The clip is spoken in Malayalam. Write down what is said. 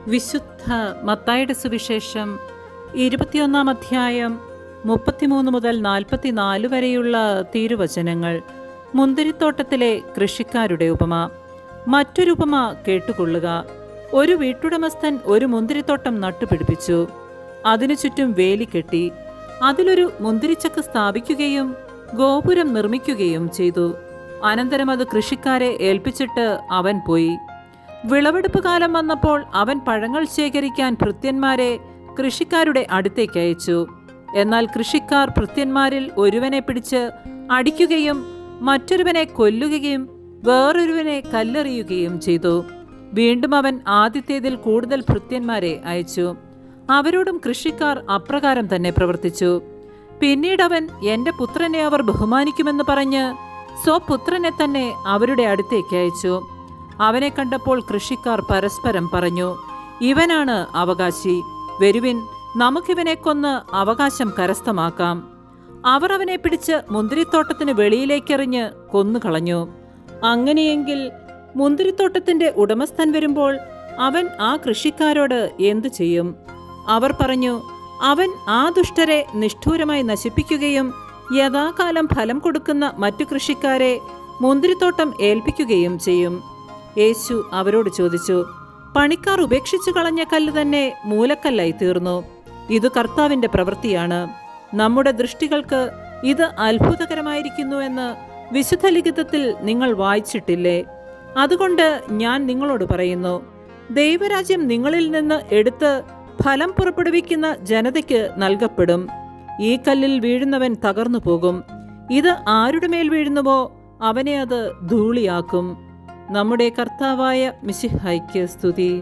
വിശുദ്ധ മത്തായിയുടെ സുവിശേഷം 21 അധ്യായം 33 മുതൽ 44 വരെയുള്ള തിരുവചനങ്ങൾ. മുന്തിരിത്തോട്ടത്തിലെ കൃഷിക്കാരുടെ ഉപമ. മറ്റൊരു ഉപമ കേട്ടുകൊള്ളുക. ഒരു വീട്ടുടമസ്ഥൻ ഒരു മുന്തിരിത്തോട്ടം നട്ടുപിടിപ്പിച്ചു. അതിനു ചുറ്റും വേലി കെട്ടി. അതിലൊരു മുന്തിരിച്ചക്ക് സ്ഥാപിക്കുകയും ഗോപുരം നിർമ്മിക്കുകയും ചെയ്തു. അനന്തരം അത് കൃഷിക്കാരെ ഏൽപ്പിച്ചിട്ട് അവൻ പോയി. വിളവെടുപ്പ് കാലം വന്നപ്പോൾ അവൻ പഴങ്ങൾ ശേഖരിക്കാൻ ഭൃത്യന്മാരെ കൃഷിക്കാരുടെ അടുത്തേക്ക് അയച്ചു. എന്നാൽ കൃഷിക്കാർ ഭൃത്യന്മാരിൽ ഒരുവനെ പിടിച്ച് അടിക്കുകയും മറ്റൊരുവനെ കൊല്ലുകയും വേറൊരുവനെ കല്ലെറിയുകയും ചെയ്തു. വീണ്ടും അവൻ ആദ്യത്തേതിൽ കൂടുതൽ ഭൃത്യന്മാരെ അയച്ചു. അവരോടും കൃഷിക്കാർ അപ്രകാരം തന്നെ പ്രവർത്തിച്ചു. പിന്നീട് അവൻ എന്റെ പുത്രനെ അവർ ബഹുമാനിക്കുമെന്ന് പറഞ്ഞ് സ്വപുത്രനെ തന്നെ അവരുടെ അടുത്തേക്ക് അയച്ചു. അവനെ കണ്ടപ്പോൾ കൃഷിക്കാർ പരസ്പരം പറഞ്ഞു, ഇവനാണ് അവകാശി, വരുവിൻ, നമുക്കിവനെ കൊന്ന് അവകാശം കരസ്ഥമാക്കാം. അവർ അവനെ പിടിച്ച് മുന്തിരിത്തോട്ടത്തിന് വെളിയിലേക്കെറിഞ്ഞ് കൊന്നുകളഞ്ഞു. അങ്ങനെയെങ്കിൽ മുന്തിരിത്തോട്ടത്തിന്റെ ഉടമസ്ഥൻ വരുമ്പോൾ അവൻ ആ കൃഷിക്കാരോട് എന്തു ചെയ്യും? അവർ പറഞ്ഞു, അവൻ ആ ദുഷ്ടരെ നിഷ്ഠൂരമായി നശിപ്പിക്കുകയും യഥാകാലം ഫലം കൊടുക്കുന്ന മറ്റു കൃഷിക്കാരെ മുന്തിരിത്തോട്ടം ഏൽപ്പിക്കുകയും ചെയ്യും. യേശു അവരോട് ചോദിച്ചു, പണിക്കാർ ഉപേക്ഷിച്ചു കളഞ്ഞ കല്ല് തന്നെ മൂലക്കല്ലായി തീർന്നു. ഇത് കർത്താവിന്റെ പ്രവൃത്തിയാണ്. നമ്മുടെ ദൃഷ്ടികൾക്ക് ഇത് അത്ഭുതകരമായിരിക്കുന്നുവെന്ന് വിശുദ്ധ ലിഖിതത്തിൽ നിങ്ങൾ വായിച്ചിട്ടില്ലേ? അതുകൊണ്ട് ഞാൻ നിങ്ങളോട് പറയുന്നു, ദൈവരാജ്യം നിങ്ങളിൽ നിന്ന് എടുത്ത് ഫലം പുറപ്പെടുവിക്കുന്ന ജനതയ്ക്ക് നൽകപ്പെടും. ഈ കല്ലിൽ വീഴുന്നവൻ തകർന്നു പോകും. ഇത് ആരുടെ മേൽ വീഴുന്നുവോ അവനെ അത് ധൂളിയാക്കും. നമ്മുടെ കർത്താവായ മിശിഹായ്ക്ക് സ്തുതി.